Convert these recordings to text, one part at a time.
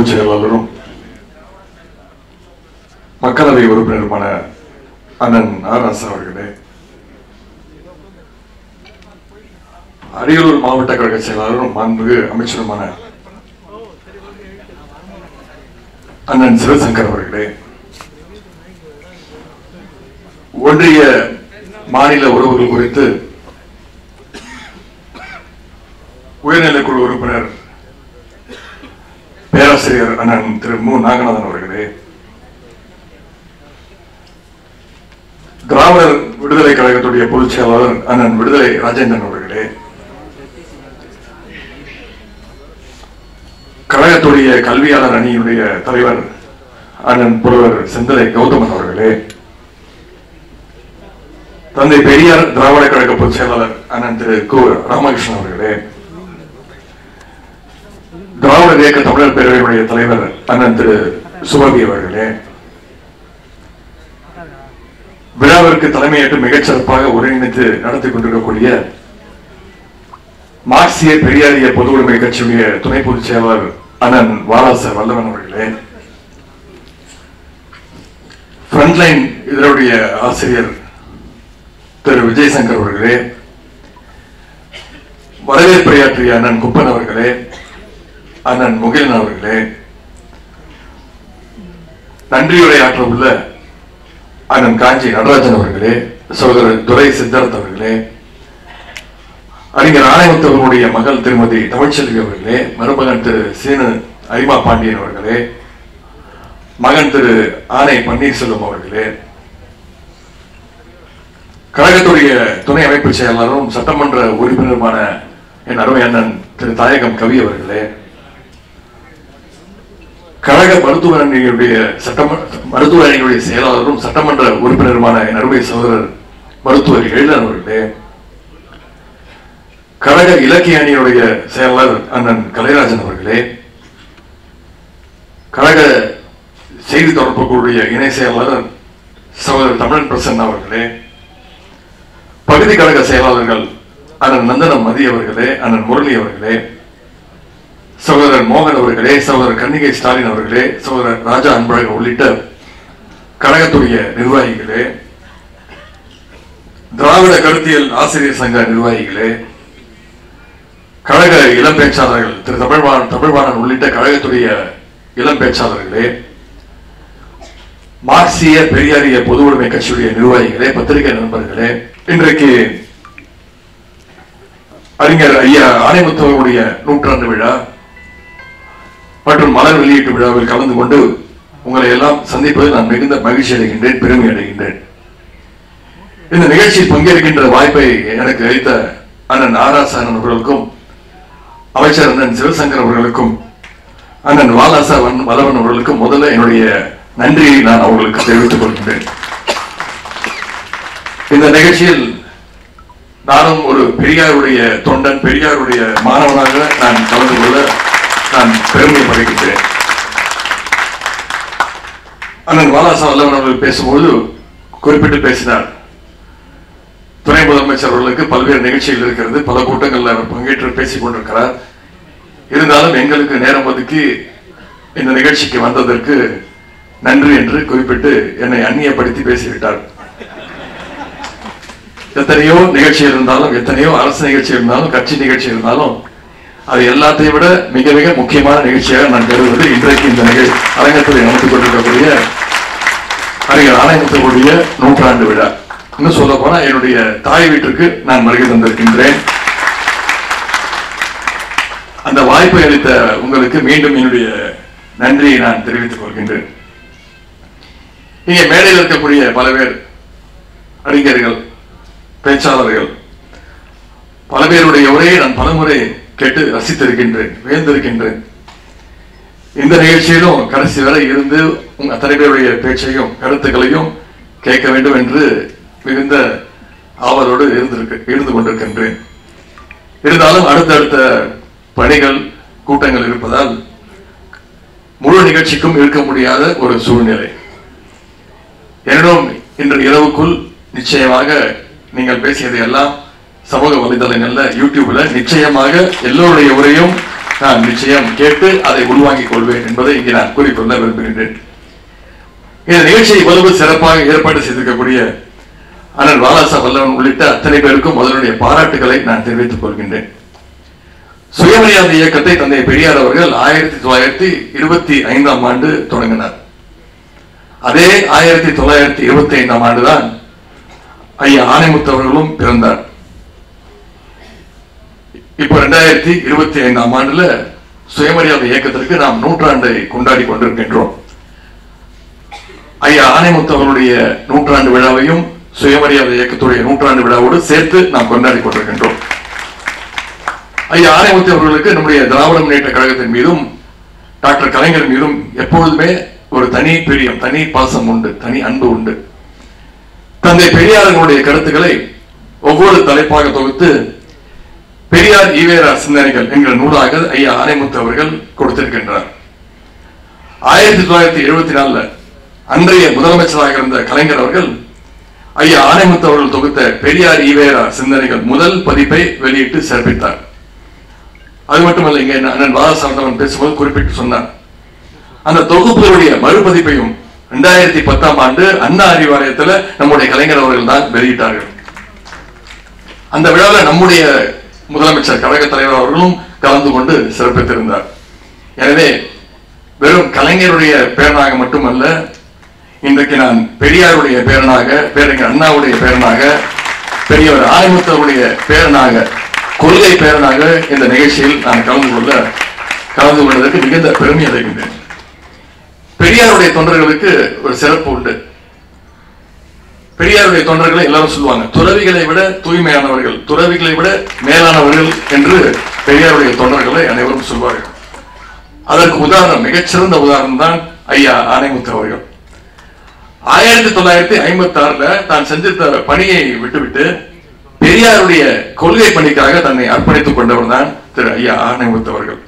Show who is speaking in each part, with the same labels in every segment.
Speaker 1: பொதுச் செயலாளரும் மக்களவை உறுப்பினருமான அண்ணன் ஆராசா அவர்களே, அரியலூர் மாவட்ட கழக செயலாளரும் மாண்புமிகு அமைச்சருமான அண்ணன் சிவசங்கர் அவர்களே, ஒன்றிய மாநில உறவுகள் குறித்து உயர்நிலைக்குழு உறுப்பினர் பேராசிரியர் அண்ணன் திரு மு நாகநாதன் அவர்களே, திராவிடர் விடுதலை கழகத்துடைய பொதுச் செயலாளர் அண்ணன் விடுதலை ராஜேந்திரன் அவர்களே, கழகத்துடைய கல்வியாளர் அணியுடைய தலைவர் அண்ணன் புலவர் செந்தலை கௌதமன் அவர்களே, தந்தை பெரியார் திராவிட கழக பொதுச் செயலாளர் அண்ணன் திரு கு ராமகிருஷ்ணன் அவர்களே, திராவிடர் இயக்க தமிழர் பேரவையுடைய தலைவர் அண்ணன் திரு சுபவி அவர்களே, விழாவிற்கு தலைமையேற்று மிகச்சிறப்பாக ஒருங்கிணைத்து நடத்தி கொண்டிருக்கக்கூடிய மார்க்சிய பெரியாரிய பொது உடைமை கட்சியுடைய துணை பொதுச் செயலாளர் அண்ணன் வாலாச வல்லவன் அவர்களே, ஃப்ரண்ட்லைன் இதனுடைய ஆசிரியர் திரு விஜயசங்கர் அவர்களே, வரவேற்புரையாற்றிய அண்ணன் குப்பன் அவர்களே, அண்ணன் முகிலன் அவர்களே, நன்றியுரையாற்ற உள்ள அண்ணன் காஞ்சி நடராஜன் அவர்களே, சகோதரர் துரை சித்தார்த் அவர்களே, அறிஞர் ஆணையமுத்து அவர்களுடைய மகள் திருமதி தமிழ்ச்செல்வி அவர்களே, மருமகன் திரு சீனு அரிமா பாண்டியன் அவர்களே, மகன் திரு ஆனை பன்னீர்செல்வம் அவர்களே, கழகத்துடைய துணை அமைப்பு செயலாளரும் சட்டமன்ற உறுப்பினருமான என் அருமை அண்ணன் திரு தாயகம் கவி அவர்களே, கழக மருத்துவ அணியுடைய செயலாளரும் சட்டமன்ற உறுப்பினருமான என் அருமை சகோதரர் மருத்துவர் எழிலன் அவர்களே, கழக இலக்கிய அணியுடைய செயலாளர் அண்ணன் கலைராஜன் அவர்களே, கழக செய்தி தொடர்புகளுடைய இணை செயலாளர் சகோதரர் தமிழன் பிரசன்னா அவர்களே, பகுதி கழக செயலாளர்கள் அண்ணன் நந்தனம் மதி அவர்களே, அண்ணன் முரளி அவர்களே, சகோதரர் மோகன் அவர்களே, சகோதரர் கன்னிகை ஸ்டாலின் அவர்களே, சகோதரர் ராஜா அன்பழகன் உள்ளிட்ட கழகத்துடைய நிர்வாகிகளே, திராவிட கருத்தியல் ஆசிரியர் சங்க நிர்வாகிகளே, கழக இளம் பேச்சாளர்கள் திரு தமிழ்வாணன் உள்ளிட்ட கழகத்துடைய இளம் பேச்சாளர்களே, மார்க்சிய பெரியாரிய பொது உடைமை கட்சியுடைய நிர்வாகிகளே, பத்திரிகை நண்பர்களே, இன்றைக்கு அறிஞர் ஐயா ஆணைமுத்துவனுடைய 100ஆண்டு விழா மற்றும் மலர் வெளியீட்டு விழாவில் கலந்து கொண்டு உங்களை எல்லாம் சந்திப்பதில் நான் மிகுந்த மகிழ்ச்சி அடைகின்றேன், பெருமை அடைகின்றேன். இந்த நிகழ்ச்சியில் பங்கேற்கின்ற வாய்ப்பை எனக்கு அளித்த அண்ணன் ஆராசன் அவர்களுக்கும் அமைச்சர் அண்ணன் சிவசங்கர் அவர்களுக்கும் அண்ணன் வாலாசா வல்லவன் அவர்களுக்கும் முதல்ல என்னுடைய நன்றியை நான் அவர்களுக்கு தெரிவித்துக் கொள்கின்றேன். இந்த நிகழ்ச்சியில் நானும் ஒரு பெரியாருடைய தொண்டன், பெரியாருடைய மாணவனாக நான் கலந்து கொள்ள நான் பெருமைப்படுகின்றேன். அண்ணன் வாலாசா வல்லவன் அவர்கள் பேசும்போது குறிப்பிட்டு பேசினார், துணை முதலமைச்சர் அவர்களுக்கு பல்வேறு நிகழ்ச்சிகள் இருக்கிறது, பல கூட்டங்களில் அவர் பங்கேற்று பேசிக் கொண்டிருக்கிறார். இருந்தாலும் எங்களுக்கு நேரம் ஒதுக்கி இந்த நிகழ்ச்சிக்கு வந்ததற்கு நன்றி என்று குறிப்பிட்டு என்னை அந்நியப்படுத்தி பேசிவிட்டார். எத்தனையோ நிகழ்ச்சி இருந்தாலும், எத்தனையோ அரசு நிகழ்ச்சி இருந்தாலும், கட்சி நிகழ்ச்சி இருந்தாலும், அது எல்லாத்தையும் விட மிக மிக முக்கியமான நிகழ்ச்சியாக நான் கருதுவது இன்றைக்கு இந்த அரங்கத்தில் நடந்து கொண்டிருக்கக்கூடிய அறிஞர் ஆணையத்துடைய 100ஆண்டு விழா. இன்னும் சொல்ல போனா என்னுடைய தாய் வீட்டிற்கு நான் வருகை தந்திருக்கின்றேன். அந்த வாய்ப்பை அளித்த உங்களுக்கு மீண்டும் என்னுடைய நன்றியை நான் தெரிவித்துக் கொள்கின்றேன். இங்கே மேடையில் இருக்கக்கூடிய பல பேர் அறிஞர்கள், பேச்சாளர்கள், பல பேருடைய உரையை நான் பலமுறை கேட்டு ரசித்திருக்கின்றேன், வியந்திருக்கின்றேன். இந்த நிகழ்ச்சியிலும் கடைசி வரை இருந்து அத்தனை பேருடைய பேச்சையும் கருத்துக்களையும் கேட்க வேண்டும் என்று மிகுந்த ஆவலோடு இருந்து கொண்டிருக்கின்றேன். இருந்தாலும் அடுத்தடுத்த பணிகள், கூட்டங்கள் இருப்பதால் முழு நிகழ்ச்சிக்கும் இருக்க முடியாத ஒரு சூழ்நிலை. எனினும் இன்று இரவுக்குள் நிச்சயமாக நீங்கள் பேசியதை எல்லாம் சமூக வலைதளங்கள்ல, யூடியூப்ல நிச்சயமாக எல்லோருடைய உரையும் நான் நிச்சயம் கேட்டு அதை உள்வாங்கிக் கொள்வேன் என்பதை இங்கே நான் கூறிக்கொள்ள விரும்புகின்றேன். இந்த நிகழ்ச்சியை இவ்வளவு சிறப்பாக ஏற்பாடு செய்திருக்கக்கூடிய அண்ணன் வாலாசா வல்லவன் உள்ளிட்ட அத்தனை பேருக்கும் முதலுடைய பாராட்டுகளை நான் தெரிவித்துக் கொள்கின்றேன். சுயமரியாதை இயக்கத்தை தந்தை பெரியார் அவர்கள் 1925ஆம் ஆண்டு தொடங்கினார். அதே 1925ஆம் ஆண்டுதான் ஐயா ஆணைமுத்து அவர்களும் பிறந்தார். இப்போ 2025ஆம் ஆண்டுல சுயமரியாதை இயக்கத்திற்கு நாம் நூற்றாண்டை கொண்டாடி கொண்டிருக்கின்றோம். ஐயா ஆணைமுத்து அவர்களுடைய நூற்றாண்டு விழாவையும் சுயமரியாதை இயக்கத்துடைய நூற்றாண்டு விழாவோடு சேர்த்து நாம் கொண்டாடி கொண்டிருக்கின்றோம். ஐயா ஆணைமுத்து அவர்களுக்கு நம்முடைய திராவிட முன்னேற்ற கழகத்தின் மீதும் டாக்டர் கலைஞர் மீதும் எப்பொழுதுமே ஒரு தனி பிரியம், தனி பாசம் உண்டு, தனி அன்பு உண்டு. தந்தை பெரியாரனுடைய கருத்துக்களை ஒவ்வொரு தலைப்பாக தொகுத்து பெரியார் ஈவேரா சிந்தனைகள் என்கிற நூலாக ஐயா ஆணைமுத்து அவர்கள் கொடுத்திருக்கின்றார். 1974 அன்றைய முதலமைச்சராக இருந்த கலைஞர் அவர்கள் ஐயா ஆணைமுத்து அவர்கள் தொகுத்த பெரியார் ஈவேரா சிந்தனைகள் முதல் பதிப்பை வெளியிட்டு சிறப்பித்தார். அது மட்டுமல்ல, இங்க அண்ணன் வாலாசாந்தவன் பேசும்போது குறிப்பிட்டு சொன்னார், அந்த தொகுப்புகளுடைய மறுபதிப்பையும் 2010ஆம் ஆண்டு அண்ணா அறிவாலயத்தில் நம்முடைய கலைஞர் அவர்கள் தான் வெளியிட்டார்கள். அந்த விழாவில் நம்முடைய முதலமைச்சர் கழக தலைவர் அவர்களும் கலந்து கொண்டு சிறப்பித்திருந்தார். எனவே வெறும் கலைஞருடைய பேரனாக மட்டுமல்ல, இன்றைக்கு நான் பெரியாருடைய பேரனாக, பேரறிஞர் அண்ணாவுடைய பேரனாக, பெரியவர் ஆணைமுத்தருடைய பேரனாக, கொள்கை பேரனாக இந்த நிகழ்ச்சியில் நான் கலந்து கொள்வதற்கு மிகுந்த பெருமை அடைகின்றேன். பெரியாருடைய தொண்டர்களுக்கு ஒரு சிறப்பு உண்டு. பெரியாருடைய தொண்டர்களை எல்லாரும் சொல்லுவாங்க, துறவிகளை விட தூய்மையானவர்கள், துறவிகளை விட மேலானவர்கள் என்று பெரியாருடைய தொண்டர்களை அனைவரும் சொல்வார்கள். அதற்கு உதாரணம், மிகச்சிறந்த உதாரணம் தான் ஐயா ஆணைமுத்து அவர்கள். 1956 தான் செஞ்சிருந்த பணியை விட்டுவிட்டு பெரியாருடைய கொள்கை பணிக்காக தன்னை அர்ப்பணித்துக் கொண்டவர் தான் திரு ஐயா ஆணைமுத்து அவர்கள்.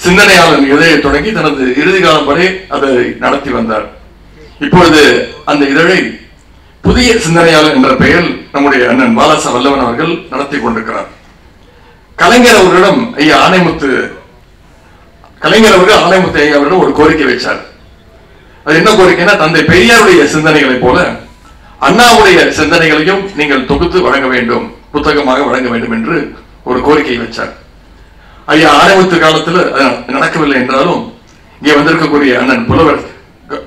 Speaker 1: சிந்தனையாளர் இதழை தொடங்கி தனது இறுதி காலம் வரை அதை நடத்தி வந்தார். இப்பொழுது அந்த இதழை புதிய சிந்தனையாளர் என்ற பெயரில் நம்முடைய அண்ணன் வாலாசா வல்லவன் அவர்கள் நடத்தி கொண்டிருக்கிறார். கலைஞர் அவர்களிடம் ஆணைமுத்து ஐயா அவரிடம் ஒரு கோரிக்கை வைச்சார். அது என்ன கோரிக்கைனா, தந்தை பெரியாருடைய சிந்தனைகளை போல அண்ணாவுடைய சிந்தனைகளையும் நீங்கள் தொகுத்து வழங்க வேண்டும், புத்தகமாக வழங்க வேண்டும் என்று ஒரு கோரிக்கை வச்சார். ஐயா ஆணைமுத்து காலத்தில் நடக்கவில்லை என்றாலும் இங்கே வந்திருக்கக்கூடிய அண்ணன் புலவர்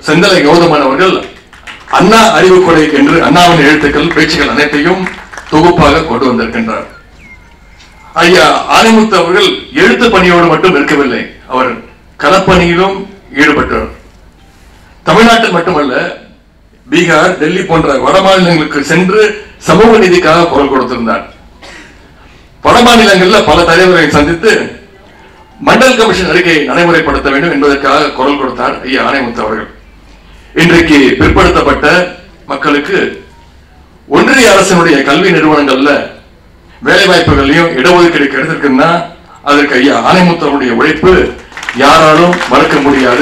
Speaker 1: செந்தலை கௌதமன் அவர்கள் அண்ணா அறிவுக்கொலை என்று அண்ணாவின் எழுத்துக்கள், பேச்சுக்கள் அனைத்தையும் தொகுப்பாக கொண்டு வந்திருக்கின்றார். ஐயா ஆணைமுத்து அவர்கள் எழுத்து பணியோடு மட்டும் இருக்கவில்லை, அவர் களப்பணியிலும் ஈடுபட்டார். தமிழ்நாட்டில் மட்டுமல்ல, பீகார், டெல்லி போன்ற வட மாநிலங்களுக்கு சென்று சமூக நீதிக்காக குரல் கொடுத்திருந்தார். வட மாநிலங்களில் பல தலைவர்களை சந்தித்து மண்டல் கமிஷன் அறிக்கையை நடைமுறைப்படுத்த வேண்டும் என்பதற்காக குரல் கொடுத்தார் ஐயா ஆணைமுத்து அவர்கள். இன்றைக்கு பிற்படுத்தப்பட்ட மக்களுக்கு ஒன்றிய அரசினுடைய கல்வி நிறுவனங்கள்ல வேலை வாய்ப்புகளையும் இடஒதுக்கீடு கிடைத்திருக்குன்னா அதற்கு ஐயா ஆணைமுத்து அவருடைய உழைப்பு யாராலும் மறக்க முடியாது,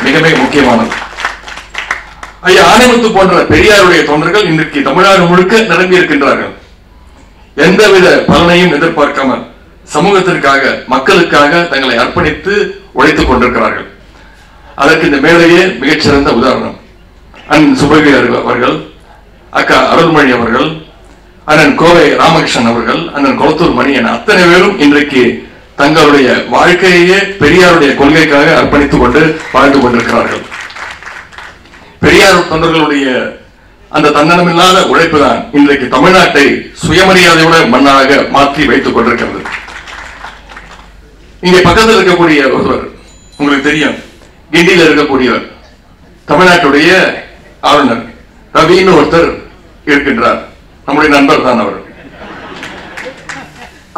Speaker 1: மிக மிக முக்கியமானது. ஐயா ஆணைமுத்து போன்ற பெரியாருடைய தொண்டர்கள் இன்றைக்கு தமிழ்நாடு முழுக்க நிரம்பி இருக்கின்றார்கள். எந்தவித பலனையும் எதிர்பார்க்காமல் சமூகத்திற்காக, மக்களுக்காக தங்களை அர்ப்பணித்து உழைத்துக் கொண்டிருக்கிறார்கள். அதற்கு இந்த மேலேயே மிகச்சிறந்த உதாரணம் அண்ணன் சுபவி அவர்கள், அக்கா அருள்மொழி அவர்கள், அண்ணன் கோவை ராமகிருஷ்ணன் அவர்கள், அண்ணன் கொளத்தூர் மணி என அத்தனை பேரும் இன்றைக்கு தங்களுடைய வாழ்க்கையே பெரியாருடைய கொள்கைக்காக அர்ப்பணித்துக் கொண்டு வாழ்ந்து கொண்டிருக்கிறார்கள். பெரியார் தொண்டர்களுடைய அந்த தன்னலமில்லாத உழைப்பு தான் இன்றைக்கு தமிழ்நாட்டை சுயமரியாதையோட மண்ணாக மாற்றி வைத்துக் கொண்டிருக்கிறது. இங்கே பக்கத்தில் இருக்கக்கூடிய ஒருவர் உங்களுக்கு தெரியும், கிண்டியில் இருக்கக்கூடியவர் தமிழ்நாட்டுடைய ஆளுநர் ரவின்னு ஒருத்தர் இருக்கின்றார். நம்முடைய நண்பர் தான் அவர்.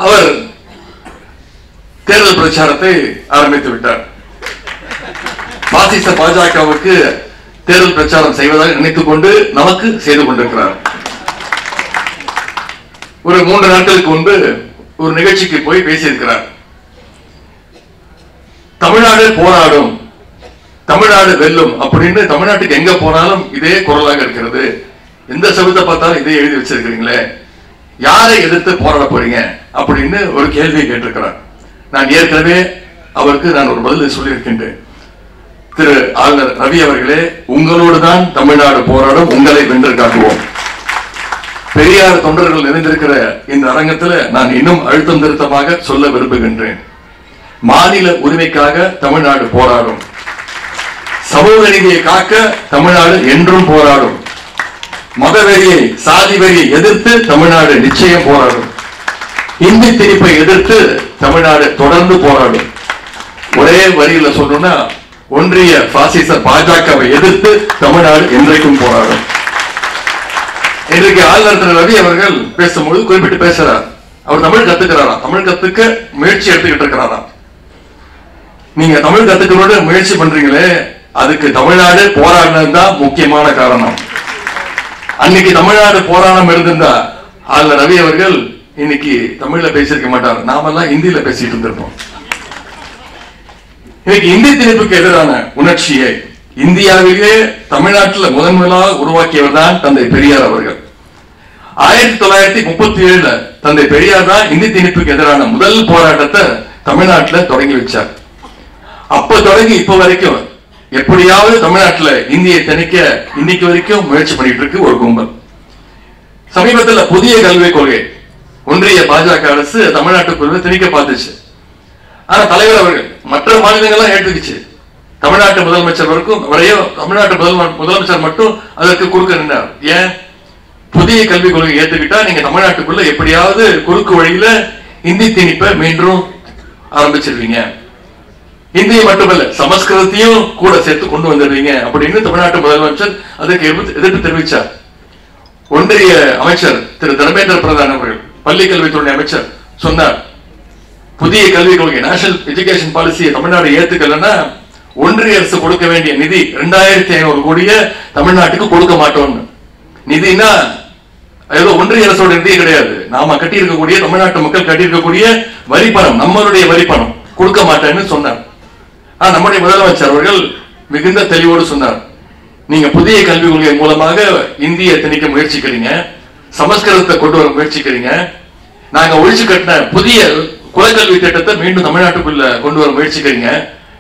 Speaker 1: அவர் தேர்தல் பிரச்சாரத்தை ஆரம்பித்து விட்டார். பாசிச பாஜகவுக்கு தேர்தல் பிரச்சாரம் செய்வதாக நினைத்துக் கொண்டு நமக்கு செய்து கொண்டிருக்கிறார். ஒரு 3 நாட்களுக்கு முன்பு ஒரு நிகழ்ச்சிக்கு போய் பேசியிருக்கிறார். தமிழ்நாடு போராடும், தமிழ்நாடு வெல்லும் அப்படின்னு தமிழ்நாட்டுக்கு எங்க போனாலும் இதே குரலாக இருக்கிறது. எந்த சபத்தை பார்த்தாலும் இதே எழுதி வச்சிருக்கிறீங்களே, யாரை எதிர்த்து போராட போறீங்க அப்படின்னு ஒரு கேள்வியை கேட்டிருக்கிறார். நான் ஏற்கனவே அவருக்கு நான் ஒரு பதில் சொல்லியிருக்கின்றேன். திரு ஆளுநர் ரவி அவர்களே, உங்களோடு தான் தமிழ்நாடு போராடும், உங்களை வென்று காட்டுவோம். பெரியார் தொண்டர்கள் நிறைந்திருக்கிற இந்த அரங்கத்தில் நான் இன்னும் அழுத்தம் திருத்தமாக சொல்ல விரும்புகின்றேன். மாநில உரிமைக்காக தமிழ்நாடு போராடும். சமூக நீதியை காக்க தமிழ்நாடு என்றும் போராடும். மதவெறியை, சாதி வெறியை எதிர்த்து தமிழ்நாடு நிச்சயம் போராடும். இந்தி திணிப்பை எதிர்த்து தமிழ்நாடு தொடர்ந்து போராடும். ஒரே வரியில சொல்லணும்னா, ஒன்றிய பாசிச பாஜகவை எதிர்த்து தமிழ்நாடு என்றைக்கும் போராடும். இன்றைக்கு ஆளுநர் திரு ரவி அவர்கள் பேசும்போது குறிப்பிட்டு பேசுறார். அவர் தமிழ் கத்துக்கிறாரா, தமிழ் கத்துக்க முயற்சி எடுத்துக்கிட்டு இருக்கிறாரா. நீங்க தமிழ் கத்துக்கணும்னு முயற்சி பண்றீங்களே, அதுக்கு தமிழ்நாடு போராடினதுதான் முக்கியமான காரணம். அன்னைக்கு தமிழ்நாடு போராட்டம் இருந்திருந்தா ஆளுநர் ரவி அவர்கள் இன்னைக்கு தமிழ்ல பேசியிருக்க மாட்டார். நாமெல்லாம் இந்தியில பேசிட்டு இருந்திருப்போம். இன்னைக்கு இந்தி திணிப்புக்கு எதிரான உணர்ச்சியை இந்தியாவிலே தமிழ்நாட்டில் முதன்முதலாக உருவாக்கியவர் தான் தந்தை பெரியார் அவர்கள். 1937 தந்தை பெரியார் தான் இந்தி திணிப்புக்கு எதிரான முதல் போராட்டத்தை தமிழ்நாட்டில் தொடங்கி வச்சார். அப்ப தொடங்கி இப்ப வரைக்கும் எப்படியாவது தமிழ்நாட்டில் இந்தியை திணிக்க இன்னைக்கு வரைக்கும் முயற்சி பண்ணிட்டு இருக்கு ஒரு கும்பல். சமீபத்தில் புதிய கல்விக் கொள்கை ஒன்றிய பாஜக அரசு தமிழ்நாட்டுக்குள்ள திணிக்க பார்த்துச்சு. ஆனா தலைவர் அவர்கள் மற்ற மாநிலங்கள்லாம் ஏற்றுக்குச்சு. தமிழ்நாட்டு முதலமைச்சர் வரையும் தமிழ்நாட்டு முதலமைச்சர் மட்டும் அதற்கு குறுக்க நின்றார். ஏன்? புதிய கல்விக் கொள்கை ஏற்றுக்கிட்டா நீங்க தமிழ்நாட்டுக்குள்ள எப்படியாவது குறுக்கு வழியில இந்தி திணிப்பை மீண்டும் ஆரம்பிச்சிருவீங்க, இந்தியை மட்டுமல்ல சமஸ்கிருதத்தையும் கூட சேர்த்து கொண்டு வந்துடுவீங்க அப்படின்னு தமிழ்நாட்டு முதலமைச்சர் அதற்கு எதிர்ப்பு தெரிவித்தார். ஒன்றிய அமைச்சர் திரு தர்மேந்திர பிரதான் அவர்கள், பள்ளி கல்வித்துறை அமைச்சர் சொன்னார், புதிய கல்விக் கொள்கை நேஷனல் எஜுகேஷன் பாலிசியை தமிழ்நாடு ஏத்துக்கலன்னா ஒன்றிய அரசு கொடுக்க வேண்டிய நிதி 2500 கோடியை தமிழ்நாட்டுக்கு கொடுக்க மாட்டோம். நிதினா ஏதோ ஒன்றிய அரசோட நிதி கிடையாது, நாம கட்டி இருக்கக்கூடிய தமிழ்நாட்டு மக்கள் கட்டி இருக்கக்கூடிய வரி பணம், நம்மளுடைய வரி பணம் கொடுக்க மாட்டேன்னு சொன்னார். நம்முடைய முதலமைச்சர் அவர்கள் மிகுந்த தெளிவோடு சொன்னார், நீங்க புதிய கல்விக் கொள்கை மூலமாக இந்தியை திணிக்க முயற்சிக்கிறீங்க, சமஸ்கிருதத்தை கொண்டு வர முயற்சிக்கிறீங்க, நாங்க ஒழிச்சு கட்டின புதிய குலக்கல்வி திட்டத்தை மீண்டும் தமிழ்நாட்டுக்குள்ள கொண்டு வர முயற்சிக்கிறீங்க.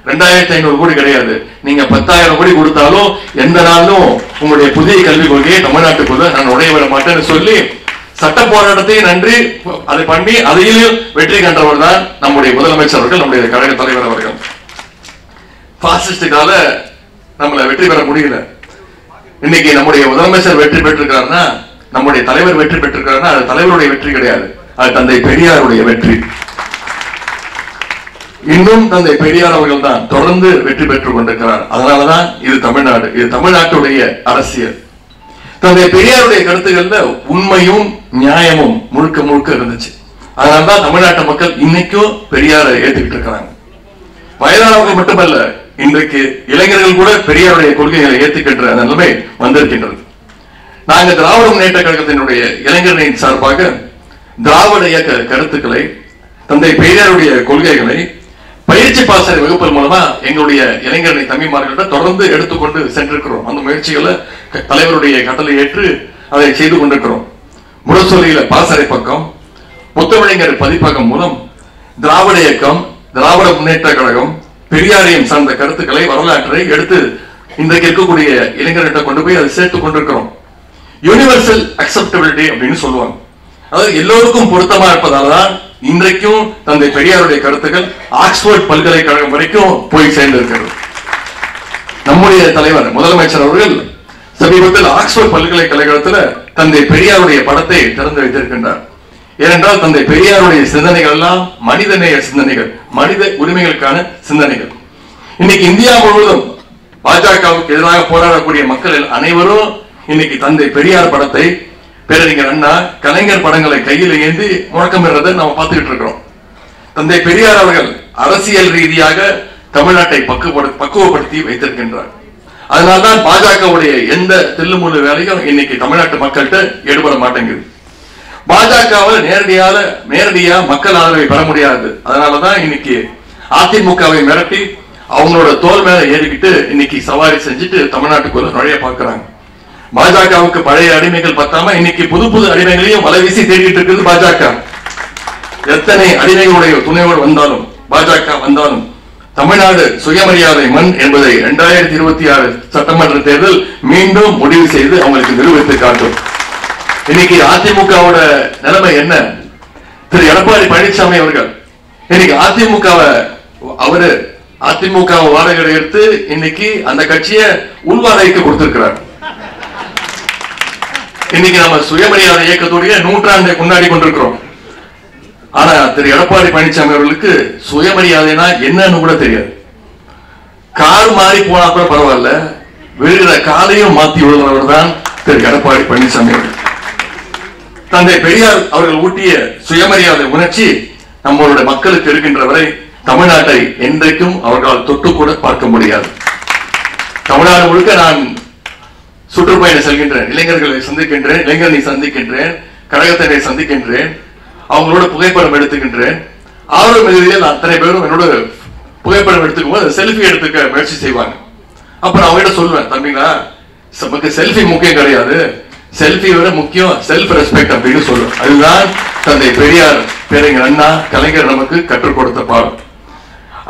Speaker 1: 2500 கோடி கிடையாது, நீங்க 10,000 கோடி கொடுத்தாலும் எந்த நாளும் உங்களுடைய புதிய கல்விக் கொள்கையை தமிழ்நாட்டுக்குள்ள நான் உடைய விட மாட்டேன்னு சொல்லி சட்ட போராட்டத்தையும் நன்றி அதை பண்ணி அதையிலும் வெற்றி கண்டவர் தான் நம்முடைய முதலமைச்சர் அவர்கள், நம்முடைய கழக தலைவர் அவர்கள். பாசிஸ்டுக்கால நம்மளை வெற்றி பெற முடியல. இன்னைக்கு நம்முடைய முதலமைச்சர் வெற்றி பெற்றிருக்காருன்னா, நம்முடைய தலைவர் வெற்றி பெற்றிருக்காருன்னா அது தலைவருடைய வெற்றி கிடையாது, அது தந்தை பெரியாருடைய வெற்றி. இன்னும் தந்தை பெரியார் அவர்கள் தான் தொடர்ந்து வெற்றி பெற்றுக் கொண்டிருக்கிறார். அதனாலதான் இது தமிழ்நாடு, இது தமிழ்நாட்டுடைய அரசியல். தந்தை பெரியாருடைய கருத்துக்கள்ல உண்மையும் நியாயமும் முழுக்க முழுக்க இருந்துச்சு. அதனால்தான் தமிழ்நாட்டு மக்கள் இன்னைக்கும் பெரியாரை ஏற்றுக்கிட்டு இருக்கிறாங்க. வயதானவர்கள் மட்டுமல்ல, இன்றைக்கு இளைஞர்கள் கூட பெரியாருடைய கொள்கைகளை ஏற்றுக்கின்ற நிலைமை வந்திருக்கின்றது. நாங்க திராவிட முன்னேற்ற கழகத்தினுடைய இளைஞர்களின் சார்பாக திராவிட இயக்க கருத்துக்களை, தந்தை பெரியாருடைய கொள்கைகளை பயிற்சி பாசறை வகுப்பல் மூலமா எங்களுடைய இளைஞர்களை தம்பிமார்களிடம் தொடர்ந்து எடுத்துக்கொண்டு சென்றிருக்கிறோம். அந்த முயற்சிகளை தலைவருடைய கட்டளை ஏற்று அதை செய்து கொண்டிருக்கிறோம். முரசொலியில பாசறை பக்கம், முத்தமிழர் பதிப்பகம் மூலம் திராவிட இயக்கம், திராவிட முன்னேற்ற கழகம், பெரியாரையும் சார்ந்த கருத்துக்களை, வரலாற்றை எடுத்து இன்றைக்கு இருக்கக்கூடிய இளைஞர்கிட்ட கொண்டு போய் அதை சேர்த்துக் கொண்டிருக்கிறோம். யூனிவர்சல் அக்செப்டபிலிட்டி அப்படின்னு சொல்லுவாங்க, அதாவது எல்லோருக்கும் பொருத்தமா இருப்பதால்தான் இன்றைக்கும் தந்தை பெரியாருடைய கருத்துக்கள் ஆக்ஸ்போர்ட் பல்கலைக்கழகம் வரைக்கும் போய் சேர்ந்திருக்கிறது. நம்முடைய தலைவர் முதலமைச்சர் அவர்கள் சமீபத்தில் ஆக்ஸ்போர்ட் பல்கலைக்கழகத்தில் தந்தை பெரியாருடைய படத்தை திறந்து வைத்திருக்கின்றார். ஏனென்றால் தந்தை பெரியாருடைய சிந்தனைகள் எல்லாம் மனிதநேய சிந்தனைகள், மனித உரிமைகளுக்கான சிந்தனைகள். இன்னைக்கு இந்தியா முழுவதும் பாஜகவுக்கு எதிராக போராடக்கூடிய மக்கள் அனைவரும் இன்னைக்கு தந்தை பெரியார் படத்தை, பேரறிஞர் அண்ணா, கலைஞர் படங்களை கையில் ஏந்தி முழக்கமிடுறதை நாம் பார்த்துக்கிட்டு இருக்கிறோம். தந்தை பெரியார் அவர்கள் அரசியல் ரீதியாக தமிழ்நாட்டை பக்குவப்படுத்தி வைத்திருக்கின்றார். அதனால்தான் பாஜகவுடைய எந்த தில்லுமுள்ளு வேலையும் இன்னைக்கு தமிழ்நாட்டு மக்கள்கிட்ட ஈடுபட மாட்டேங்குது. பாஜகவில் நேரடியா மக்கள் ஆதரவை பெற முடியாது. அதனாலதான் இன்னைக்கு அதிமுகவை மிரட்டி அவங்களோட தோல் மேல ஏறிக்கிட்டு இன்னைக்கு சவாரி செஞ்சுட்டு தமிழ்நாட்டுக்குள்ள நுழைய பார்க்கிறாங்க. பாஜகவுக்கு பழைய அடிமைகள் பத்தாம இன்னைக்கு புது புது அடிமைகளையும் வலை வீசி தேடிட்டு இருக்குது பாஜக. எத்தனை அடிமைகளுடைய துணையோடு வந்தாலும் பாஜக வந்தாலும் தமிழ்நாடு சுயமரியாதை மண் என்பதை 2026 சட்டமன்ற தேர்தல் மீண்டும் முடிவு செய்து அவங்களுக்கு நிரூபித்து காட்டும். இன்னைக்கு அதிமுகவோட நிலைமை என்ன? திரு எடப்பாடி பழனிசாமி அவர்கள் இன்னைக்கு அதிமுக வாடகை எடுத்து இன்னைக்கு அந்த கட்சியை உள்வாடகைக்கு கொடுத்திருக்கிறார். இன்னைக்கு நம்ம சுயமரியாதை இயக்கத்துடைய நூற்றாண்டை கொண்டாடி கொண்டிருக்கிறோம். ஆனா திரு எடப்பாடி பழனிசாமி அவர்களுக்கு சுயமரியாதைனா என்னன்னு கூட தெரியாது. கால் மாறி போனா கூட பரவாயில்ல, விழுகிற காலையும் மாத்தி விழுகிறவர் தான் திரு எடப்பாடி பழனிசாமி அவர்கள். தந்தை பெரியார் அவர்கள் ஊட்டிய சுயமரியாதை உணர்ச்சி நம்மளுடைய மக்களுக்கு இருக்கின்ற வரை தமிழ்நாட்டை என்றைக்கும் அவர்களால் தொட்டு கூட பார்க்க முடியாது. தமிழ்நாடு முழுக்க நான் சுற்றுப்பயணம் செல்கின்றேன், இளைஞர்களை சந்திக்கின்றேன், இளைஞர்களை சந்திக்கின்றேன், கழகத்தினரை சந்திக்கின்றேன், அவங்களோட புகைப்படம் எடுத்துக்கின்றேன். ஆர்வம் மிகுதியில் அத்தனை பேரும் என்னோட புகைப்படம் எடுத்துக்கும் போது செல்ஃபி எடுத்துக்க முயற்சி செய்வாங்க. அப்ப நான் அவங்ககிட்ட சொல்லுவேன், தம்பிங்களா நமக்கு செல்ஃபி முக்கியம் கிடையாது, செல்ஃபி விட முக்கியம் செல்ஃப் ரெஸ்பெக்ட் அப்படின்னு சொல்லுவேன். அதுதான் தந்தை பெரியார், பேரறிஞர் அண்ணா, கலைஞர் நமக்கு கற்றுக் கொடுத்த பாடம்.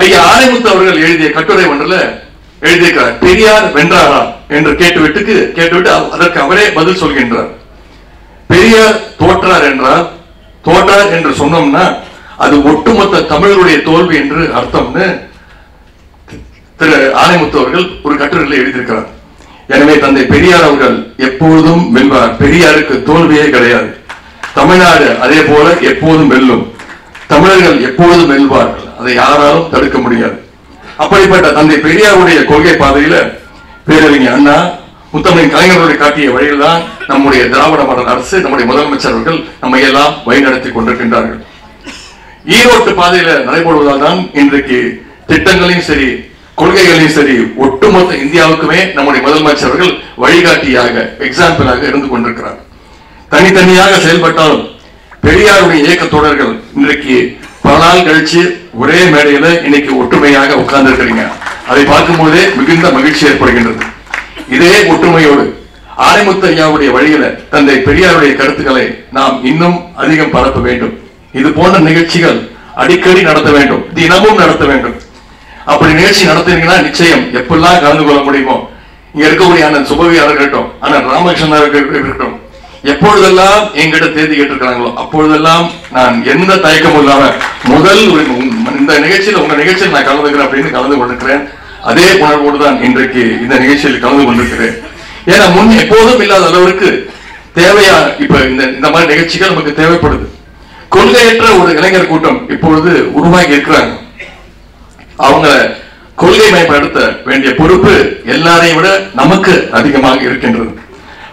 Speaker 1: ஐயா ஆனைமுத்து அவர்கள் எழுதிய கட்டுரை ஒன்றுல எழுதியிருக்கிறார், பெரியார் வென்றாரா என்று கேட்டுவிட்டு அதற்கு அவரே பதில் சொல்கின்றார். பெரியார் தோற்றார் என்றால், தோற்றார் என்று சொன்னோம்னா அது ஒட்டுமொத்த தமிழருடைய தோல்வி என்று அர்த்தம்னு திரு ஆனைமுத்து அவர்கள் ஒரு கட்டுரையில் எழுதியிருக்கிறார். எனவே தந்தை பெரியார் அவர்கள் எப்பொழுதும் வெல்வார், பெரியாருக்கு தோல்வியே கிடையாது. தமிழ்நாடு அதே போல எப்போதும் வெல்லும், தமிழர்கள் எப்பொழுதும் வெல்வார்கள், அதை யாராலும் தடுக்க முடியாது. அப்படிப்பட்ட தந்தை பெரியாருடைய கொள்கை பாதையில பேரறிஞர் அண்ணா, முத்தமிழின் கலைஞர்களுடைய காட்டிய வழியில் தான் நம்முடைய திராவிட மாடல் அரசு, நம்முடைய முதலமைச்சர்கள் நம்மை எல்லாம் வழிநடத்தி கொண்டிருக்கின்றார்கள். ஈரோட்டு பாதையில நடைபெறுவதால் தான் இன்றைக்கு திட்டங்களையும் சரி கொள்கைகளையும் சரி ஒட்டுமொத்த இந்தியாவுக்குமே நம்முடைய முதலமைச்சர்கள் வழிகாட்டியாக எக்ஸாம்பிளாக இருந்து கொண்டிருக்கிறார். தனித்தனியாக செயல்பட்டாலும் பெரியாருடைய இயக்க தோழர்கள் இன்றைக்கு பல நாள் கழிச்சு ஒரே மேடையில இன்னைக்கு ஒற்றுமையாக உட்கார்ந்து இருக்கிறீங்க. அதை பார்க்கும் போதே மிகுந்த மகிழ்ச்சி ஏற்படுகின்றது. இதே ஒற்றுமையோடு ஆனைமுத்து ஐயாவுடைய வழியில தந்தை பெரியாருடைய கருத்துக்களை நாம் இன்னும் அதிகம் பரப்ப வேண்டும். இது போன்ற நிகழ்ச்சிகள் அடிக்கடி நடத்த வேண்டும், தினமும் நடத்த வேண்டும். அப்படி நிகழ்ச்சி நடத்தினீங்கன்னா நிச்சயம் எப்பெல்லாம் கலந்து கொள்ள முடியுமோ, இங்க இருக்கக்கூடிய அண்ணன் சுபவியார் இருக்கட்டும், அண்ணன் ராமகிருஷ்ணன் இருக்கட்டும், எப்பொழுதெல்லாம் எங்கிட்ட தேதி கேட்டிருக்கிறாங்களோ அப்பொழுதெல்லாம் நான் எந்த தயக்கமும் இல்லாம முதல் இந்த நிகழ்ச்சியில் உங்க நிகழ்ச்சியில் நான் கலந்துக்கிறேன் அப்படின்னு கலந்து கொண்டிருக்கிறேன். அதே உணர்வோடு தான் இன்றைக்கு இந்த நிகழ்ச்சியில் கலந்து கொண்டிருக்கிறேன். ஏன்னா முன் எப்போதும் இல்லாத அளவிற்கு தேவையா இப்ப இந்த மாதிரி நிகழ்ச்சிகள் நமக்கு தேவைப்படுது. கொள்கையற்ற ஒரு இளைஞர் கூட்டம் இப்பொழுது உருவாகி இருக்கிறாங்க. அவங்க கொள்கை மேம்படுத்த வேண்டிய பொறுப்பு எல்லாரையும் விட நமக்கு அதிகமாக இருக்கின்றது.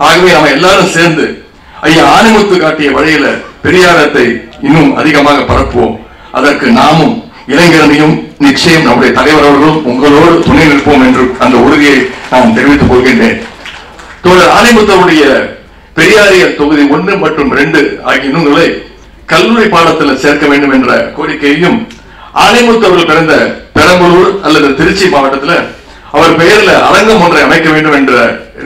Speaker 1: ஆகவே நம்ம எல்லாரும் சேர்ந்து ஐயா ஆனைமுத்து காட்டிய வழியில பெரியாரத்தை இன்னும் அதிகமாக பரப்புவோம். அதற்கு நாமும் இளைஞரனையும் நிச்சயம் நம்முடைய தலைவர் அவர்களும் உங்களோடு துணை நிற்போம் என்று அந்த உறுதியை நான் தெரிவித்துக் கொள்கின்றேன். தோழர் ஆனைமுத்துடைய பெரியாரியல் தொகுதி 1 மற்றும் 2 ஆகிய நூல்களை கல்லூரி பாடத்தில் சேர்க்க வேண்டும் என்ற கோரிக்கையையும், ஆனைமுத்து அவர்கள் பிறந்த பெரம்பலூர் அல்லது திருச்சி மாவட்டத்தில் அவர் பெயரில் அரங்கம் ஒன்றை அமைக்க வேண்டும் என்ற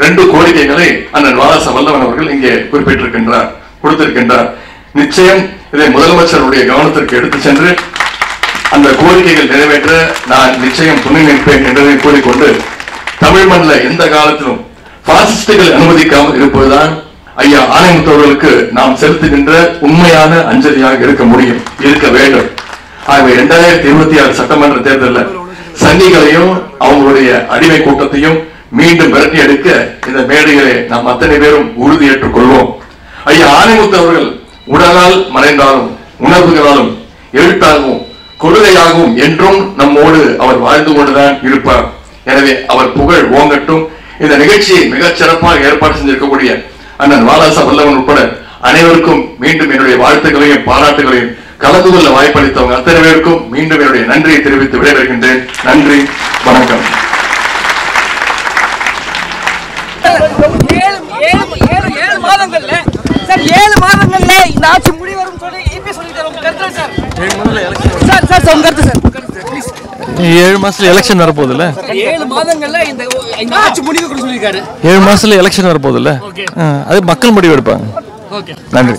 Speaker 1: 2 கோரிக்கைகளை அண்ணன் வாலாச வல்லவன் அவர்கள் இங்கே கொடுத்திருக்கின்றார். நிச்சயம் இதை முதலமைச்சருடைய கவனத்திற்கு எடுத்து சென்று அந்த கோரிக்கைகள் நிறைவேற்ற நான் நிச்சயம் துணை நிற்பேன் என்பதை கூறிக்கொண்டு, தமிழ் மண்ணில் எந்த காலத்திலும் பாசிஸ்டுகள் அனுமதிக்காமல் இருப்பதுதான் ஐயா ஆனைமுத்து அவர்களுக்கு நாம் செலுத்துகின்ற உண்மையான அஞ்சலியாக இருக்க வேண்டும். ஆகவே 2026 சட்டமன்ற தேர்தலில் சங்கிகளையும் அவங்களுடைய அடிமை கூட்டத்தையும் மீண்டும் விரட்டி எடுக்க இந்த மேடைகளை நாம் அத்தனை பேரும் உறுதியேற்றுக் கொள்வோம். ஐயா ஆனைமுத்து அவர்கள் உடலால் மறைந்தாலும் உணர்வுகளாலும் எழுத்தாகவும் கொள்கையாகவும் என்றும் நம்மோடு அவர் வாழ்ந்து கொண்டுதான் இருப்பார். எனவே அவர் புகழ் ஓங்கட்டும். இந்த நிகழ்ச்சியை மிகச் சிறப்பாக ஏற்பாடு செஞ்சிருக்கக்கூடிய அண்ணன் வாலாச வல்லவன் உட்பட அனைவருக்கும் மீண்டும் என்னுடைய வாழ்த்துக்களையும் பாராட்டுகளையும் கலந்து கொள்ள வாய்ப்பளித்தவங்க அத்தனை பேருக்கும் மீண்டும் என்னுடைய நன்றியை தெரிவித்து விடைபெறுகின்றேன். நன்றி, வணக்கம்.
Speaker 2: ஏழு மாதங்கள்ல இந்த ஆட்சி முடிவரும் சொல்லி சொல்லிட்டாரு. உங்க கருத்து சார்?
Speaker 3: 7 மாசத்துல எலெக்ஷன் வரப்போகுதுல்ல,
Speaker 2: 7 மாதங்கள்ல இந்த ஆட்சி முடிவு சொல்லியிருக்காரு.
Speaker 3: 7 மாசத்துல எலெக்ஷன் வரப்போகுதுல்ல, அது மக்கள் முடிவு எடுப்பாங்க. நன்றி.